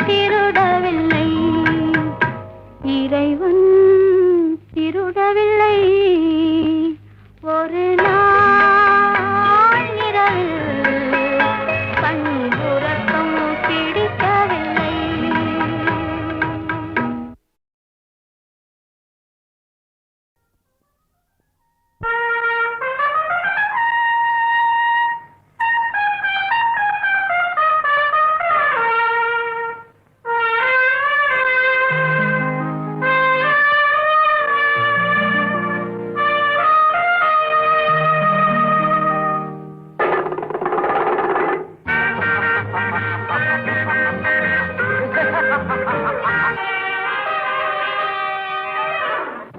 திருடவில்லை, இறைவன் திருடவில்லை. ஒரு நாள் இரவில் கண்புறக்கம் பிடிக்கவில்லை.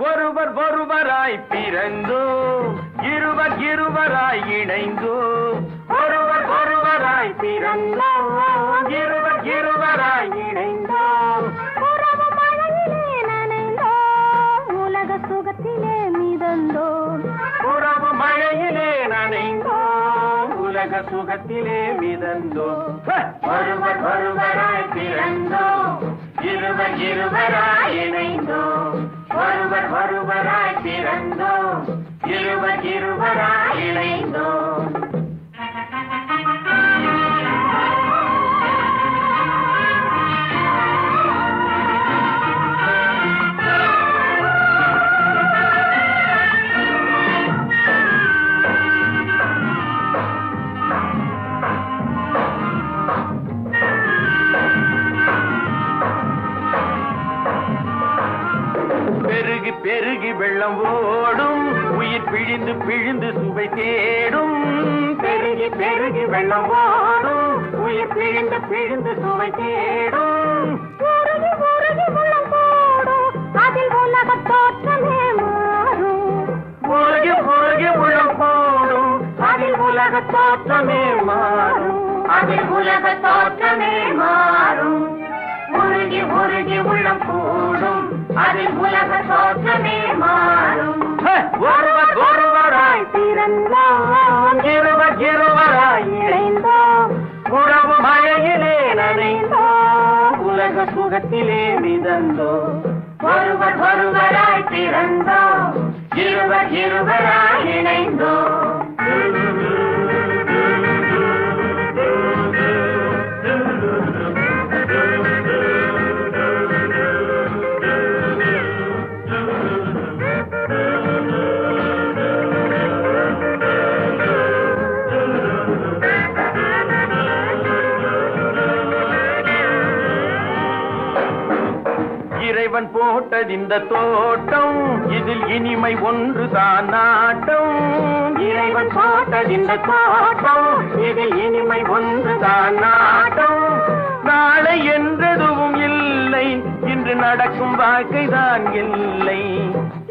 ஒருவர் ஒருவராய் பிறந்தோ, இருவர் இருவராய் இணைந்தோ. ஒருவர் ஒருவராய் பிறந்தோ, இருவர் இருவராய் இணைந்தோ. உறவு மழையிலே நனைந்தோ, உலக சுகத்திலே மிதந்தோ. உறவு மழையிலே நனைந்தோ, உலக சுகத்திலே மிதந்தோ. ஒருவர் ஒருவராய் பிறந்தோ, இருவர் இருவராய் இணைந்தோ. ஒருவர் ஒருவராய் பிறந்தோ, இருவர் இருவராய் இணைந்தோ. பெருகி பெருகி வெள்ளம் ஓடும், உயிர் பிழிந்து பிழிந்து சுவை தேடும். பெருகி பெருகி வெள்ளம் ஓடும், உயிர் பிழிந்து பிழிந்து சுவை தேடும். உருகி உருகி உள்ளம் போடும், அதில் உலக தோற்றமே மாறும். உருகி உருகி உள்ளம் போடும், அதில் உலக தோற்றமே மாறும். அதில் உலக தோற்றமே மாறும். உருகி உருகி உள்ளம் கூடும், அதில் உலக தோற்றமே மாறும். ஒருவர் ஒருவராய் பிறந்தோம், இருவர் இருவராய் இணைந்தோம். உறவு மழையிலே நனைந்தோம், உலக சுகத்திலே மிதந்தோம். ஒருவர் ஒருவராய் பிறந்தோம், இருவர் இருவராய் இணைந்தோம். இறைவன் போட்டது இந்த தோட்டம், இதில் இனிமை ஒன்றுதான் நாட்டம். இறைவன் போட்டது இந்த தோட்டம், இதில் இனிமை ஒன்றுதான் நாட்டம். நாளை என்றதுவும் இல்லை, இன்று நடக்கும் வாழ்க்கைதான் இல்லை.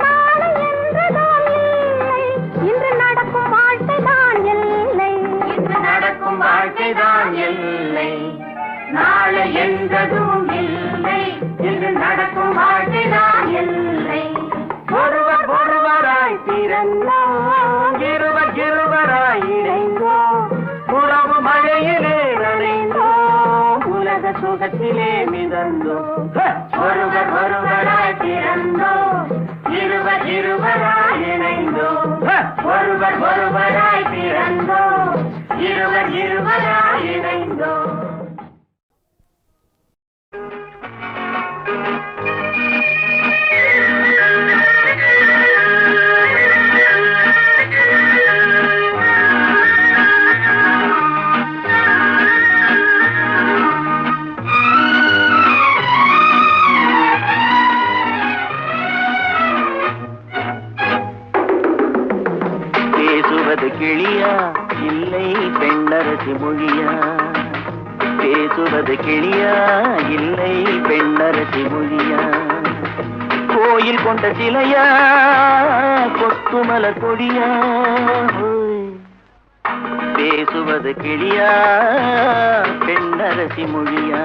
நாளை என்றதும் இல்லை, இன்று நடக்கும் வாழ்க்கைதான் இல்லை. இன்று நடக்கும் வாழ்க்கைதான் இல்லை. நாளை என்றதும் இல்லை, இன்று நடக்கும் வாழ்க்கைதான் இல்லை. ஒருவர் ஒருவராய் பிறந்தோம், இருவர் இருவராய் இணைந்தோம். உறவு மழையிலே நனைந்தோம், உலக சுகத்திலே மிதந்தோம். ஒருவர் ஒருவராய் பிறந்தோம், இருவர் இருவராய் இணைந்தோம். ஒருவர் ஒருவராய் பிறந்தோம், இருவர் இருவராய் இணைந்தோம். பேசுவது கிளியா இல்லை பெண்ணரசி மொழியா? பேசுவது கிளியா இல்லை பெண்ணரசி மொழியா? கோயில் கொண்ட சிலையா கொத்துமலர் கொடியா? பேசுவது கிளியா பெண்ணரசி மொழியா?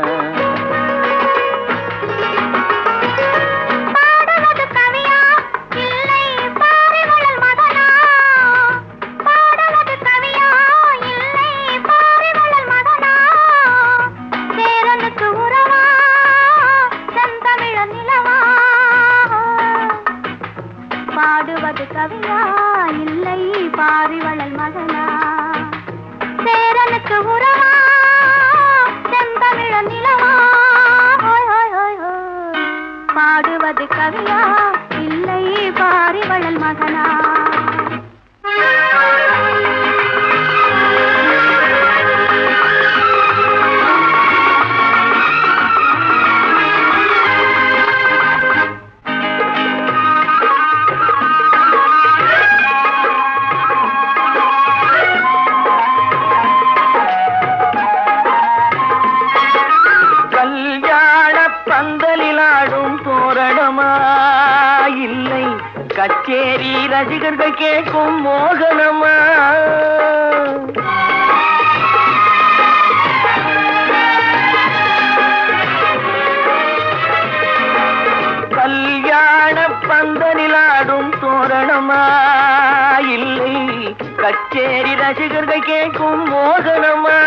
உறவு கவியா இல்லை பாரிவளல் மகனா சேரனுக்கு உறவா செந்தமிழ நிலவா பாடுவது கவியா இல்லை பாரிவளல் மகனா கச்சேரி ரசிகர்கள் கேட்கும் மோகனமா கல்யாண பந்தலிலாடும் தோரணமா இல்லை கச்சேரி ரசிகர்கள் கேட்கும் மோகனமா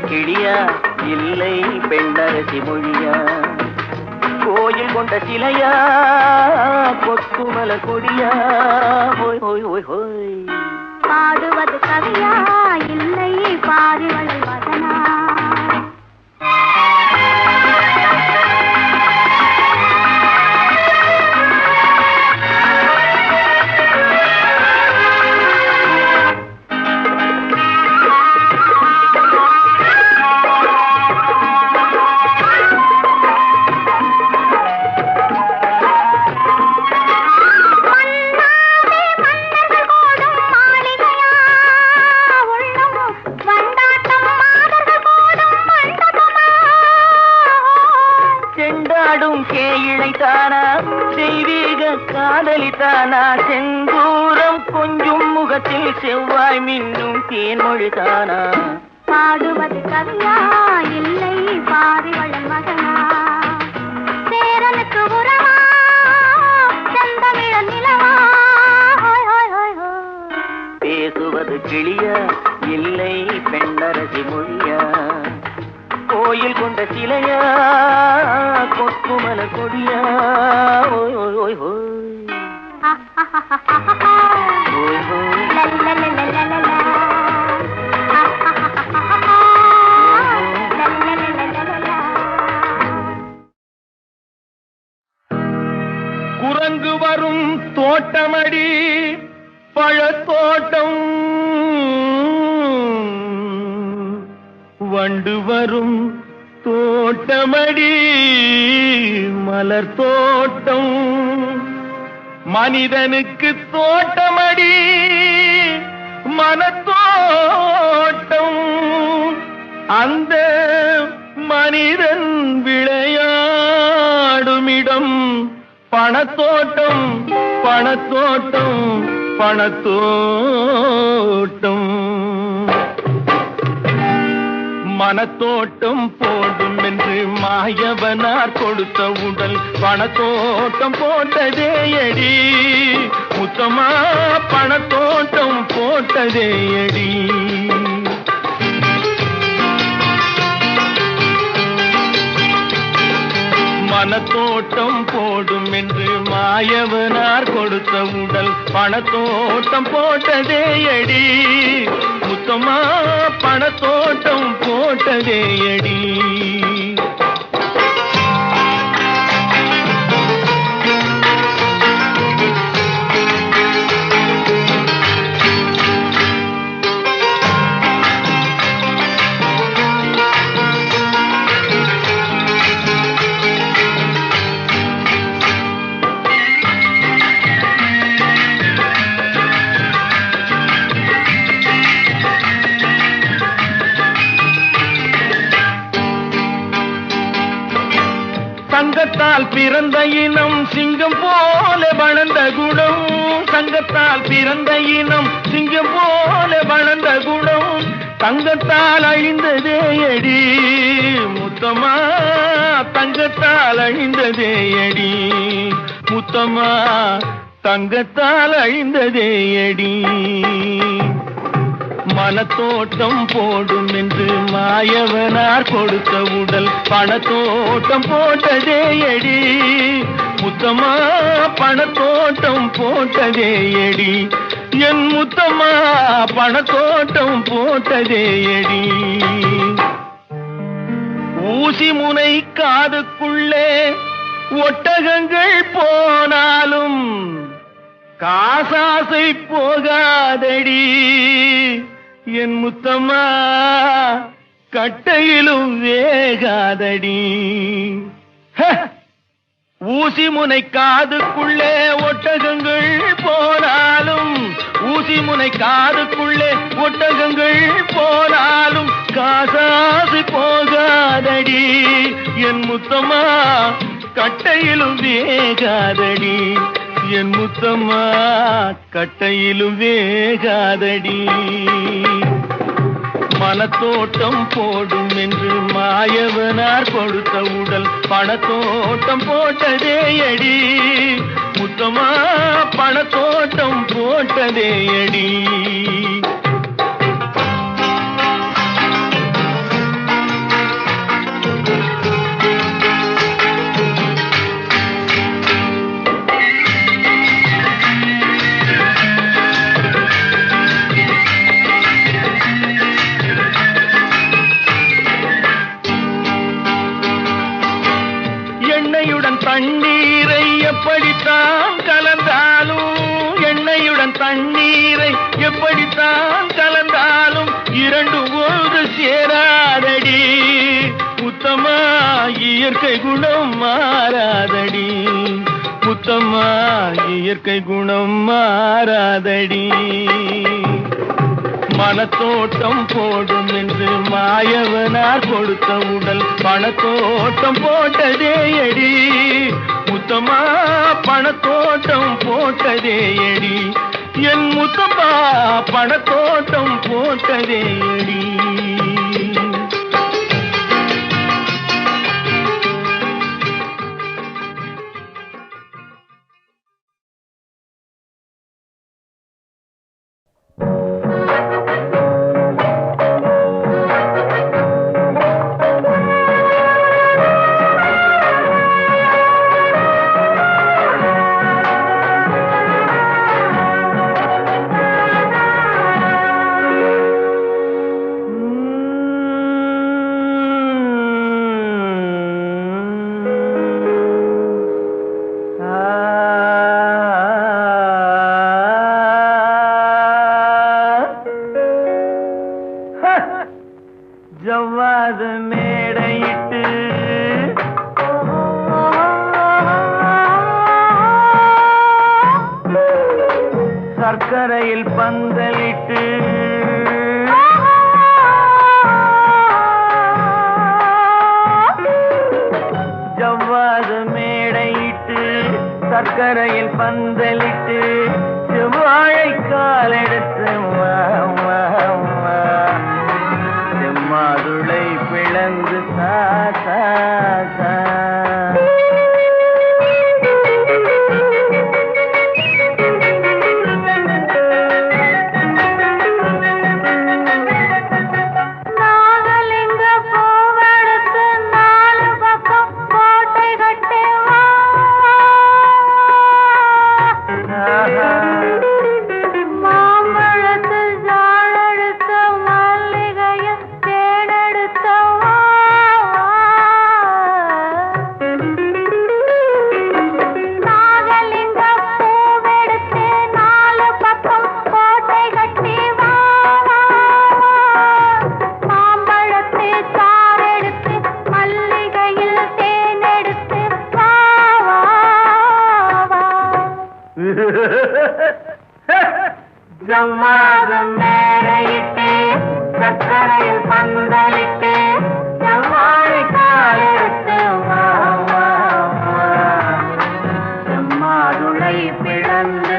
கிளியா இல்லை பெண்ணரசி மொழியா கோயில் கொண்ட சிலையா கொத்துமல கொடியா ஹோய் ஹோய் ஹோய் ஹோய் பாடுவது கவியா இல்லை பாரிவளல் மகனா தானா தெய்வீக காதலித்தானா செந்தூரம் கொஞ்சம் முகத்தில் செவ்வாய் மின்னும் தேன்மொழிதானா பாடுவது கவியா இல்லை பாரிவளல் மகனா சேரனுக்கு உறவா செந்தமிழ நிலவா பேசுவது கிளியா இல்லை பெண்ணரசி மொழியா கோயில் கொண்ட சிலையா கொத்துமல கொடியா ஓய் ஓய் ஓய் ஓய் ஓய் குரங்கு வரும் தோட்டமடி பழத்தோட்டம் வண்டு வரும் தோட்டமடி மலர் தோட்டம் மனிதனுக்கு தோட்டமடி மனத்தோட்டம் அந்த மனிதன் விளையாடுமிடம் பணத்தோட்டம் பணத்தோட்டம் பணத்தோட்டம் மனத்தோட்டம் போடும் என்று மாயவனார் கொடுத்த உடல் பணத்தோட்டம் போட்டதே அடி முத்தமா பணத்தோட்டம் போட்டதே அடி மனத்தோட்டம் போடும் என்று மாயவனார் கொடுத்த உடல் பணத்தோட்டம் போட்டதே அடி முத்தமா பணத்தோட்டம் போட்டதே அடி சங்கத்தால் பிறந்த இனம் சிங்கம் போல வளர்ந்த குணம் சங்கத்தால் பிறந்த இனம் சிங்கம் போல வளர்ந்த குணம் தங்கத்தால் அழிந்ததே அடி முத்தமா தங்கத்தால் அழிந்ததே அடி முத்தம்மா தங்கத்தால் அழிந்ததே அடி. மனத்தோட்டம் போடும் என்று மாயவனார் கொடுத்த உடல் பணத்தோட்டம் போட்டதே அடி. முத்தம்மா பணத்தோட்டம் போட்டதே அடி. என் முத்தம்மா பணத்தோட்டம் போட்டதே அடி. ஊசி முனை காதுக்குள்ளே ஒட்டகங்கள் போனாலும் காசாசை போகாதடி. என் முத்தம்மா கட்டையிலும் வேகாதடி. ஊசி முனை காதுக்குள்ளே ஒட்டகங்கள் போனாலும், ஊசி முனை காதுக்குள்ளே ஒட்டகங்கள் போனாலும் காசாசு போகாதடி. என் முத்தம்மா கட்டையிலும் வேகாதடி. என் முத்தம்மா கட்டையிலும் வேகாதடி. மனத்தோட்டம் போடும் என்று மாயவனார் கொடுத்த உடல் பணத்தோட்டம் போட்டதே அடி. முத்தம்மா பணத்தோட்டம் போட்டதே அடி. எண்ணெயுடன் தண்ணீரை எப்படித்தான் கலந்தாலும், எண்ணெயுடன் தண்ணீரை எப்படித்தான் கலந்தாலும் இரண்டு ஒன்று சேராதடி. முத்தம்மா இயற்கை குணம் மாறாதடி. முத்தம்மா இயற்கை குணம் மாறாதடி. மனத்தோட்டம் போடும் என்று மாயவனார் கொடுத்த உடல் பணத்தோட்டம் போட்டதே அடி. முத்தம்மா பணத்தோட்டம் போட்டதே அடி. என் முத்தம்மா பணத்தோட்டம் போட்டதே அடி. ஜவ்வாது மேடையிட்டு சர்க்கரையில் பந்தலிட்டு ஜவ்வாது மேடையிட்டு சர்க்கரையில் பந்தலிட்டு செவ்வாழை காலெடுத்து மாதுளை பிளந்து ஜவ்வாது மேடையிட்டு சர்க்கரையில் பந்தலிட்டு செவ்வாழை காலெடுத்து மாதுளை பிளந்து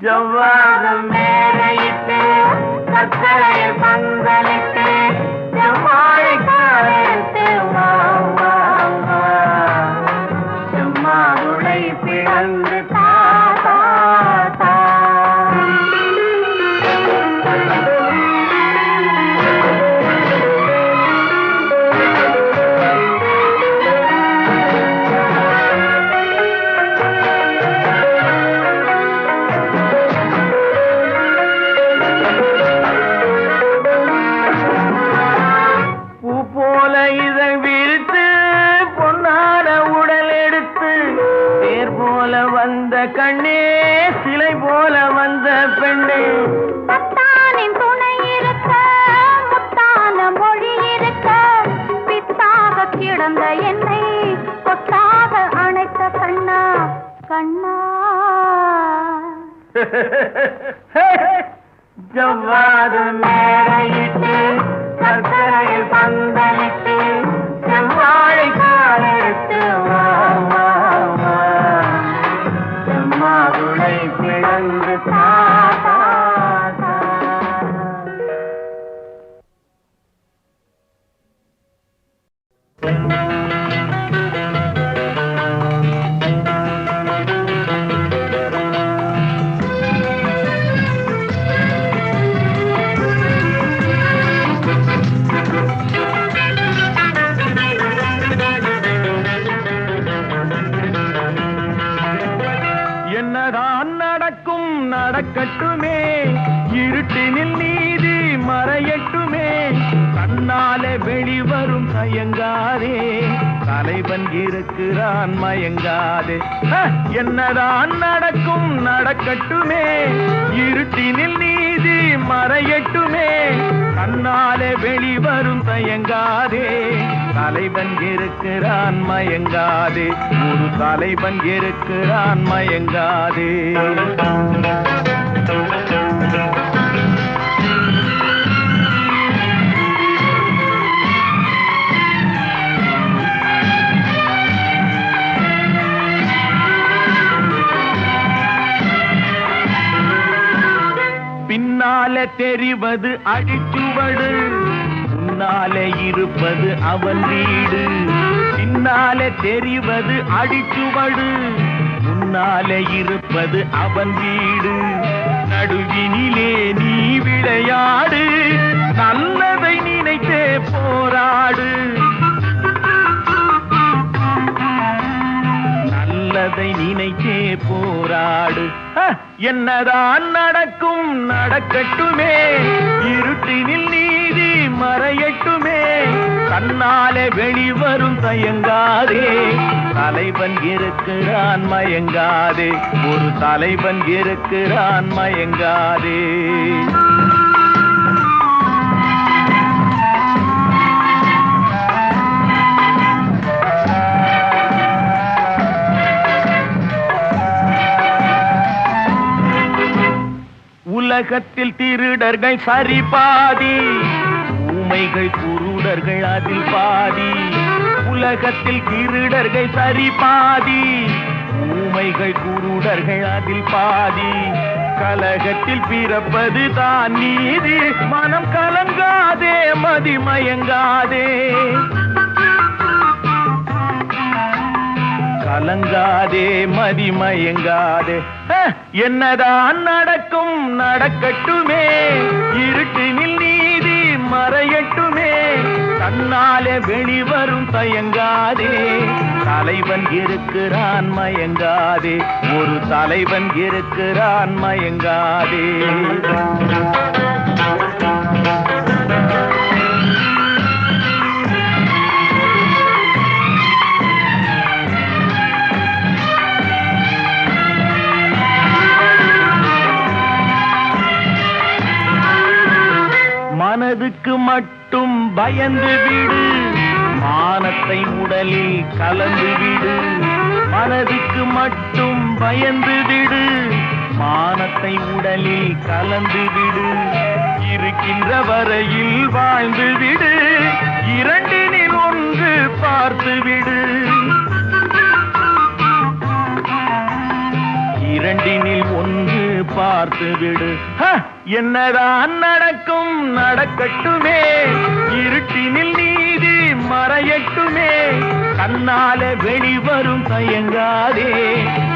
ஜவ்வாதம் மேலையிட்டு சக்கரையில் பந்தலிட்டு செவ்வாழை காலத்து செம்மாதுளை பிளந்து கண்ணே சிலை போல வந்த பெண்ணே பத்தானின் துணை இருக்க முத்தான மொழி இருக்க பித்தாக கிடந்த என்னை கொத்தாக அணைத்த கண்ணா கண்ணா ஜவ்வாது மேடையிட்டு சக்கரையில் பந்தலிட்டு செவ்வாழை காலெடுத்து மாதுளை பிளந்து என்னதான் நடக்கும் நடக்கட்டுமே இருட்டினில் நீதி மறையட்டுமே கண்ணாலே வெளிவரும் தயங்காதே தலைவன் இருக்கிறான் மயங்காதே என்னதான் நடக்கும் நடக்கட்டுமே இருட்டினில் நீதி மறையட்டுமே கண்ணாலே வெளிவரும் தயங்காதே தலைவன் இருக்கிறான் மயங்காதே ஒரு தலைவன் இருக்கிறான் மயங்காதே பின்னாலே தெரிவது அடிச்சுவடு முன்னாலே இருப்பது அவன் வீடு பின்னாலே தெரிவது அடிச்சுவடு முன்னாலே இருப்பது அவன் வீடு நடுவினிலே நீ விளையாடு நல்லதை நினைத்தே போராடு நல்லதை நினைத்தே போராடு என்னதான் நடக்கும் நடக்கட்டுமே இருட்டினில் நீதி மறையட்டுமே கண்ணாலே வெளிவரும் தயங்காதே தலைவன் இருக்கிறான் மயங்காதே ஒரு தலைவன் இருக்கிறான் மயங்காதே உலகத்தில் திருடர்கள் சரி பாதி ஊமைகள் குருடர்கள் அதில் பாதி உலகத்தில் திருடர்கள் சரி பாதி ஊமைகள் குருடர்கள் அதில் பாதி கலகத்தில் பிறப்பது தான் நீதி மனம் கலங்காதே மதிமயங்காதே கலங்காதே மதிமயங்காதே என்னதான் நடக்கும் நடக்கட்டுமே இருட்டினில் நீதி மறையட்டுமே கண்ணாலே வெளிவரும் தயங்காதே தலைவன் இருக்கிறான் மயங்காதே ஒரு தலைவன் இருக்கிறான் மயங்காதே மனதுக்கு மட்டும் பயந்து விடு மானத்தை உடலில் கலந்து விடு மனதுக்கு மட்டும் பயந்து விடு மானத்தை உடலில் கலந்து விடு இருக்கின்ற வரையில் வாழ்ந்து விடு இரண்டினில் ஒன்று பார்த்து விடு இரண்டினில் ஒன்று பார்த்து விடு. என்னதான் நடக்கும் நடக்கட்டுமே, இருட்டினில் நீதி மறையட்டுமே, தன்னால வெளிவரும் தயங்காதே,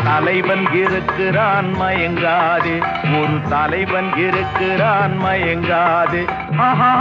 தலைவன் இருக்கிறான் மயங்காதே, ஒரு தலைவன் இருக்கிறான் மயங்காதே. ஆஹா